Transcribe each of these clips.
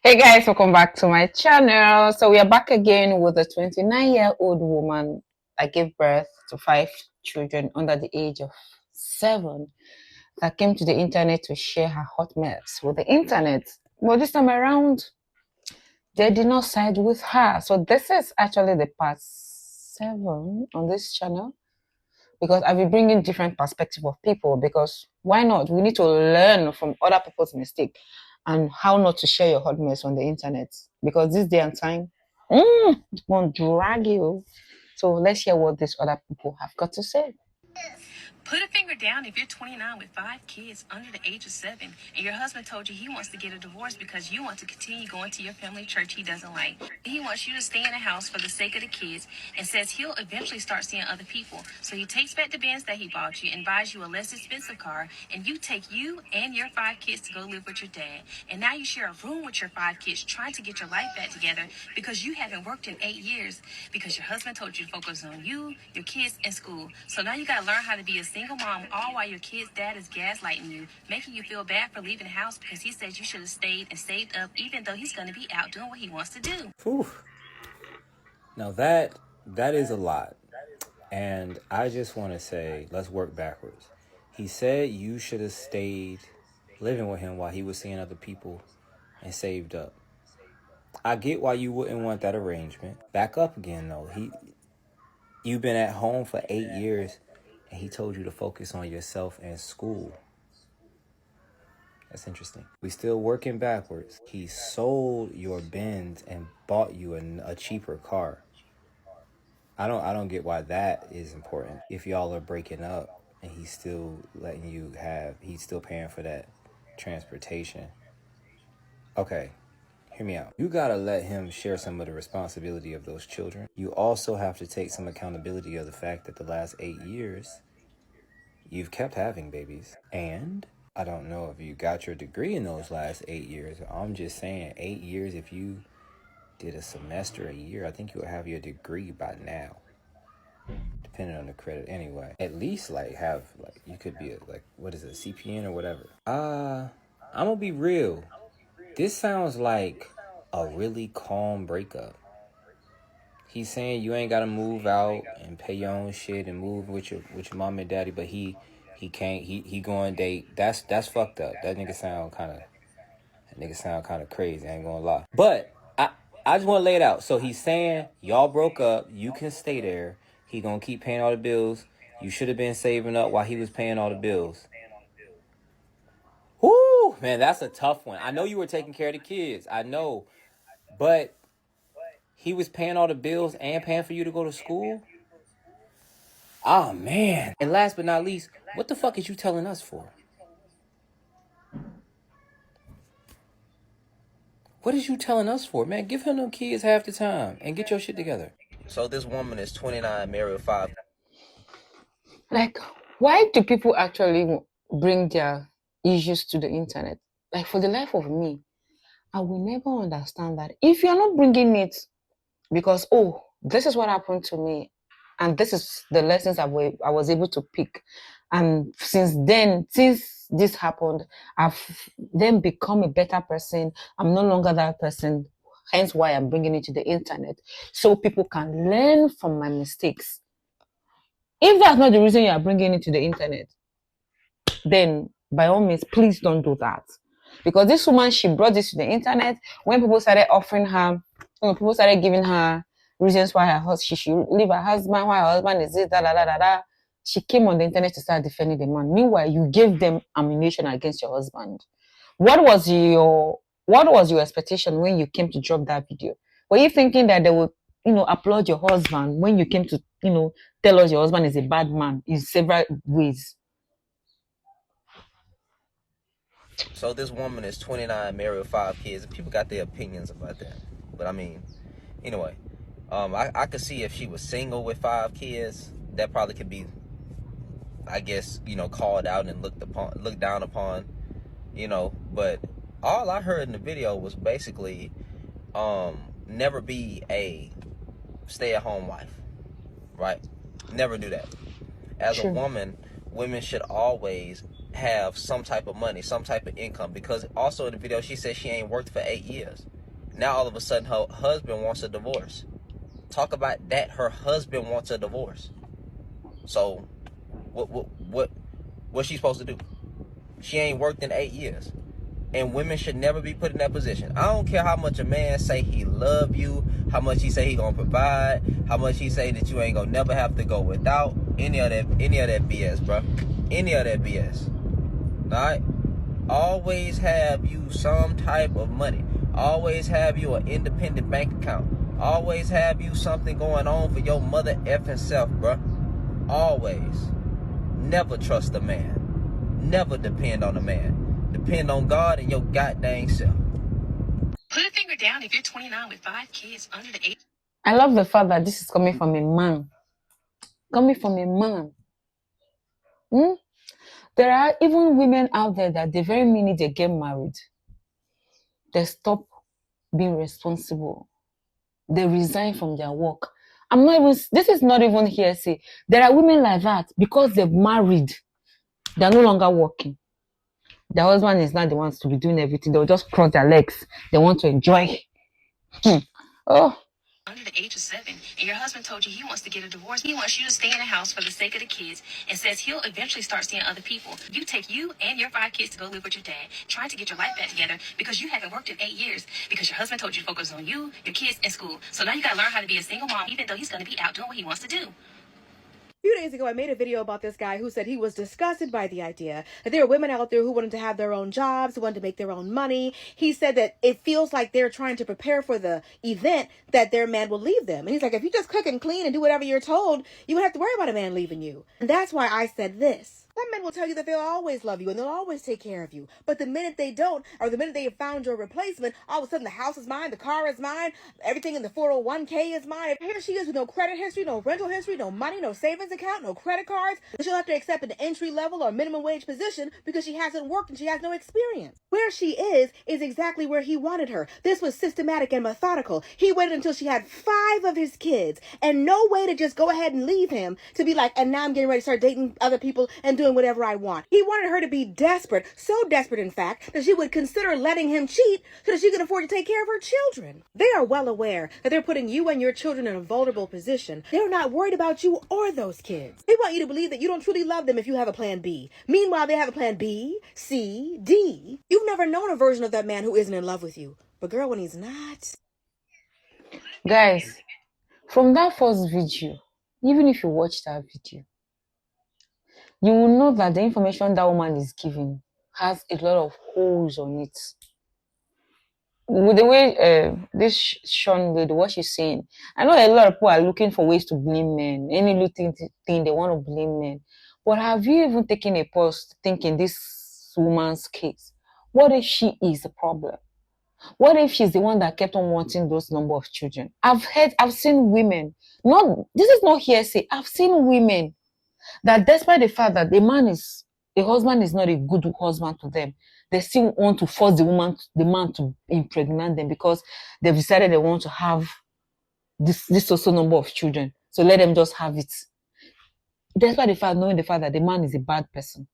Hey guys, welcome back to my channel. So we are back again with a 29-year-old woman that gave birth to 5 children under the age of 7 that came to the internet to share her hot mess with the internet. But this time around, they did not side with her. So this is actually the part 7 on this channel because I'll be bringing different perspective of people because why not? We need to learn from other people's mistake and how not to share your hot mess on the internet because this day and time it won't drag you. So let's hear what these other people have got to say. Put a finger down if you're 29 with 5 kids under the age of 7 and your husband told you he wants to get a divorce because you want to continue going to your family church he doesn't like. He wants you to stay in the house for the sake of the kids and says he'll eventually start seeing other people. So he takes back the Benz that he bought you and buys you a less expensive car, and you take you and your 5 kids to go live with your dad. And now you share a room with your 5 kids trying to get your life back together because you haven't worked in 8 years because your husband told you to focus on you, your kids, and school. So now you got to learn how to be a single mom, all while your kid's dad is gaslighting you, making you feel bad for leaving the house because he says you should have stayed and saved up, even though he's going to be out doing what he wants to do. Whew. Now that is a lot. And I just want to say, let's work backwards. He said you should have stayed living with him while he was seeing other people and saved up. I get why you wouldn't want that arrangement. Back up again though. You've been at home for 8 years and he told you to focus on yourself and school. That's interesting. We still working backwards. He sold your Benz and bought you a cheaper car. I don't get why that is important. If y'all are breaking up and he's still he's still paying for that transportation. Okay, hear me out. You gotta let him share some of the responsibility of those children. You also have to take some accountability of the fact that the last 8 years, you've kept having babies. And I don't know if you got your degree in those last 8 years. I'm just saying 8 years, if you did a semester a year, I think you'll have your degree by now. Depending on the credit anyway. At least you could be what is it, CPN or whatever. I'm gonna be real. This sounds like a really calm breakup. He's saying you ain't gotta move out and pay your own shit and move with your mom and daddy, but he can't he going date. That's fucked up. That nigga sound kinda crazy, I ain't gonna lie. But I just wanna lay it out. So he's saying y'all broke up, you can stay there. He gonna keep paying all the bills. You should have been saving up while he was paying all the bills. Whoo, man, that's a tough one. I know you were taking care of the kids. I know. But he was paying all the bills and paying for you to go to school? Oh, man. And last but not least, what the fuck is you telling us for? What is you telling us for, man? Give him them kids half the time and get your shit together. So this woman is 29, married with 5. Like, why do people actually bring their issues to the internet? Like, for the life of me, I will never understand that. If you're not bringing it because, oh, this is what happened to me, and this is the lessons I was able to pick. And since this happened, I've then become a better person. I'm no longer that person. Hence why I'm bringing it to the internet so people can learn from my mistakes. If that's not the reason you are bringing it to the internet, then by all means, please don't do that. Because this woman, she brought this to the internet when people started offering her, people started giving her reasons why she should leave her husband, why her husband is this, da da da da da. She came on the internet to start defending the man. Meanwhile, you gave them ammunition against your husband. What was your expectation when you came to drop that video? Were you thinking that they would, applaud your husband when you came to, tell us your husband is a bad man in several ways? So this woman is 29, married with 5 kids. People got their opinions about that. But I mean, anyway, I could see if she was single with 5 kids, that probably could be, I guess, called out and looked down upon, But all I heard in the video was basically, never be a stay-at-home wife, right? Never do that. As a True. woman, women should always have some type of money, some type of income. Because also in the video, she said she ain't worked for 8 years. Now all of a sudden her husband wants a divorce. Talk about that. Her husband wants a divorce. So what's she supposed to do? She ain't worked in 8 years. And women should never be put in that position. I don't care how much a man say he love you, how much he say he gonna provide, how much he say that you ain't gonna never have to go without. Any of that BS, bro. Any of that BS. Alright? Always have you some type of money. Always have you an independent bank account. Always have you something going on for your mother effing self, bro. Always. Never trust a man. Never depend on a man. Depend on God and your goddamn self. Put a finger down if you're 29 with 5 kids under the age. I love the fact that this is coming from a man. Coming from a man. There are even women out there that the very minute they get married, they stop being responsible. They resign from their work. This is not even hearsay. There are women like that because they've married. They're no longer working. Their husband is not the ones to be doing everything. They'll just cross their legs. They want to enjoy. Oh. Under the age of 7, and your husband told you he wants to get a divorce. He wants you to stay in the house for the sake of the kids, and says he'll eventually start seeing other people. You take you and your 5 kids to go live with your dad, trying to get your life back together because you haven't worked in 8 years because your husband told you to focus on you, your kids, and school. So now you gotta learn how to be a single mom, even though he's gonna be out doing what he wants to do. A few days ago, I made a video about this guy who said he was disgusted by the idea that there are women out there who wanted to have their own jobs, who wanted to make their own money. He said that it feels like they're trying to prepare for the event that their man will leave them. And he's like, if you just cook and clean and do whatever you're told, you won't have to worry about a man leaving you. And that's why I said this. Some men will tell you that they'll always love you and they'll always take care of you. But the minute they don't, or the minute they have found your replacement, all of a sudden the house is mine, the car is mine, everything in the 401k is mine. Here she is with no credit history, no rental history, no money, no savings account, no credit cards. But she'll have to accept an entry level or minimum wage position because she hasn't worked and she has no experience. Where she is exactly where he wanted her. This was systematic and methodical. He waited until she had 5 of his kids and no way to just go ahead and leave him to be like, and now I'm getting ready to start dating other people and doing whatever I want. He wanted her to be desperate, so desperate in fact, that she would consider letting him cheat so that she could afford to take care of her children. They are well aware that they're putting you and your children in a vulnerable position. They're not worried about you or those kids. They want you to believe that you don't truly love them if you have a plan B. Meanwhile, they have a plan B, C, D. You've never known a version of that man who isn't in love with you. But girl, when he's not... Guys, from that first video, even if you watch that video, you will know that the information that woman is giving has a lot of holes on it. With the way this Sean lady, what she's saying, I know a lot of people are looking for ways to blame men. Any little thing they want to blame men. But have you even taken a pause to think in this woman's case? What if she is the problem? What if she's the one that kept on wanting those number of children? I've seen women, this is not hearsay. I've seen women that despite the fact that the husband is not a good husband to them, they still want to force the man to impregnate them because they've decided they want to have this also number of children. So let them just have it. Despite the fact, knowing the fact that the man is a bad person.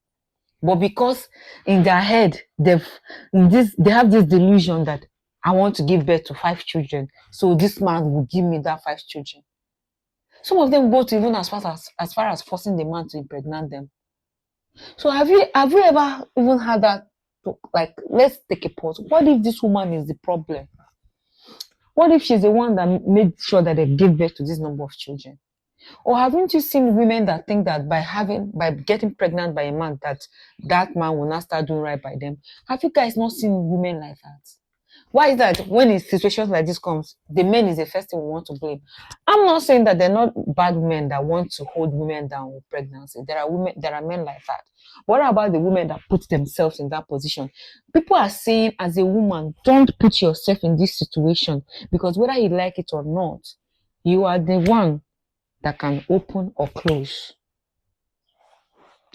But because in their head, they have this delusion that I want to give birth to 5 children. So this man will give me that 5 children. Some of them go to even as far as forcing the man to impregnate them. So have you ever even had that? Like, let's take a pause. What if this woman is the problem? What if she's the one that made sure that they give birth to this number of children? Or haven't you seen women that think that by getting pregnant by a man, that man will not start doing right by them? Have you guys not seen women like that? Why is that when in situations like this comes, the men is the first thing we want to blame? I'm not saying that they're not bad men that want to hold women down with pregnancy. There are men like that. What about the women that put themselves in that position? People are saying, as a woman, don't put yourself in this situation because whether you like it or not, you are the one that can open or close.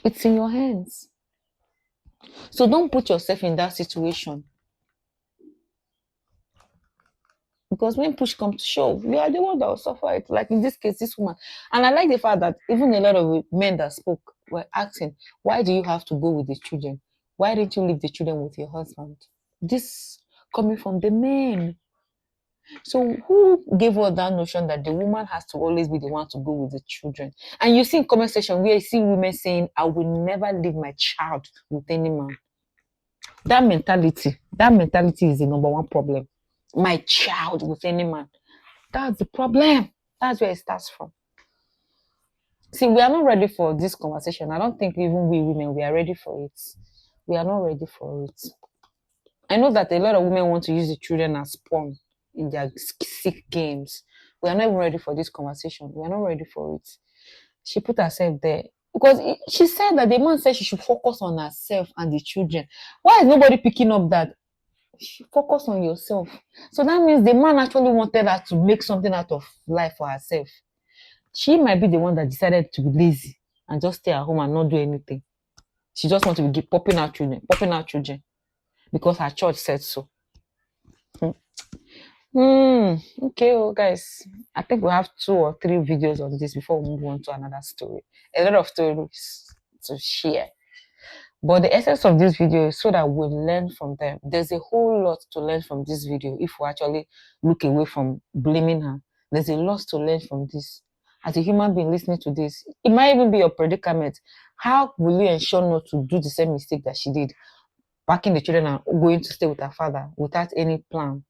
It's in your hands. So don't put yourself in that situation. Because when push comes to shove, you are the one that will suffer it. Like in this case, this woman. And I like the fact that even a lot of men that spoke, were asking, why do you have to go with the children? Why didn't you leave the children with your husband? This coming from the men. So who gave us that notion that the woman has to always be the one to go with the children? And you see in comment section where you see women saying, I will never leave my child with any man. That mentality is the number one problem. My child with any man. That's the problem. That's where it starts from. See, we are not ready for this conversation. I don't think even we women, we are ready for it. We are not ready for it. I know that a lot of women want to use the children as pawn in their sick games. We are not even ready for this conversation. We are not ready for it. She put herself there because she said that the man said she should focus on herself and the children. Why is nobody picking up that? Focus on yourself. So that means the man actually wanted her to make something out of life for herself. She might be the one that decided to be lazy and just stay at home and not do anything. She just wants to be popping out children because her church said so. Okay, well, guys, I think we have 2 or 3 videos on this before we move on to another story. A lot of stories to share. But the essence of this video is so that we learn from them. There's a whole lot to learn from this video if we actually look away from blaming her. There's a lot to learn from this. As a human being listening to this, it might even be your predicament. How will you ensure not to do the same mistake that she did, packing the children and going to stay with her father without any plan?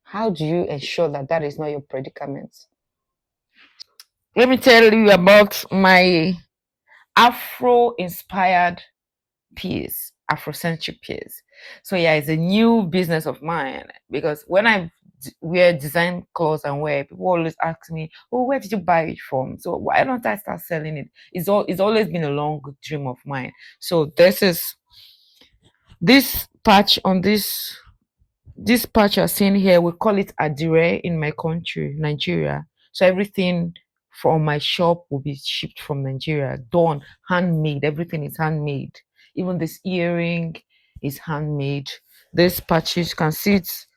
How do you ensure that that is not your predicament? Let me tell you about my Afro-inspired peers, Afrocentric peers. So yeah, it's a new business of mine because when I wear design clothes and wear, people always ask me, "Oh, where did you buy it from?" So why don't I start selling it? It's always been a long dream of mine. So this patch on this patch you're seeing here, we call it adire in my country, Nigeria. So everything from my shop will be shipped from Nigeria, done, handmade. Everything is handmade. Even this earring is handmade. This patches, you can see it's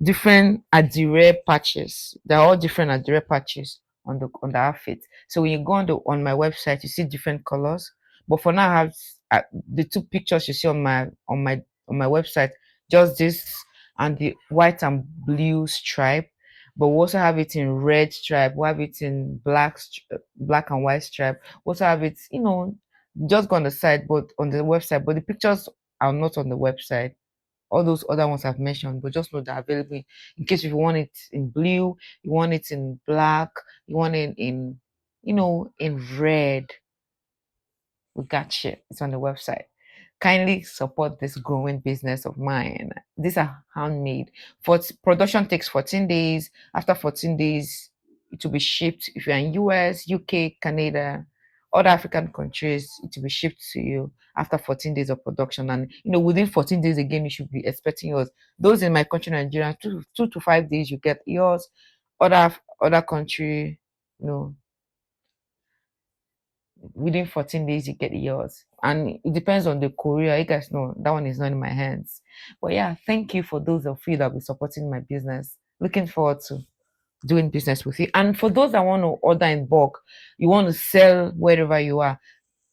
different adire patches. They're all different adire patches on the outfit. So when you go on my website, you see different colors. But for now, I have the 2 pictures you see on my website. Just this and the white and blue stripe. But we also have it in red stripe. We have it in black and white stripe. We also have it, just go on the side, but on the website. But the pictures are not on the website. All those other ones I've mentioned, but just know they're available in case if you want it in blue, you want it in black, you want it in red. We got you. It's on the website. Kindly support this growing business of mine. These are handmade. For production takes 14 days. After 14 days, it will be shipped. If you're in US, UK, Canada, other African countries, it will be shipped to you after 14 days of production. And within 14 days again, you should be expecting yours. Those in my country, Nigeria, 2 to 5 days, you get yours. Other country, you know, within 14 days you get yours, and it depends on the courier. You guys know that one is not in my hands. But yeah, thank you for those of you that will be supporting my business. Looking forward to doing business with you. And for those that want to order in bulk, you want to sell wherever you are,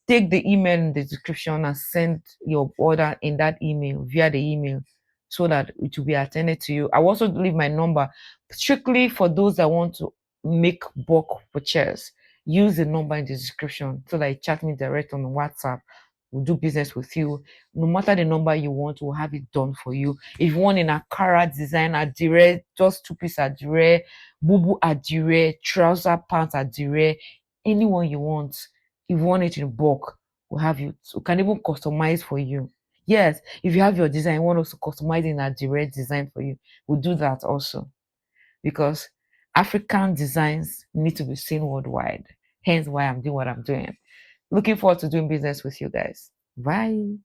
take the email in the description and send your order in that email, via the email, so that it will be attended to you. I will also leave my number strictly for those that want to make bulk purchase. Use the number in the description so that you chat me direct on WhatsApp. We'll do business with you. No matter the number you want, we'll have it done for you. If you want in a Akara design, adire, just 2-piece adire, bubu adire, trouser pants adire, anyone you want. If you want it in bulk, we'll have you. We can even customize for you. Yes, if you have your design, you want us to customize in a direct design for you, we'll do that also. Because African designs need to be seen worldwide. Hence why I'm doing what I'm doing. Looking forward to doing business with you guys. Bye.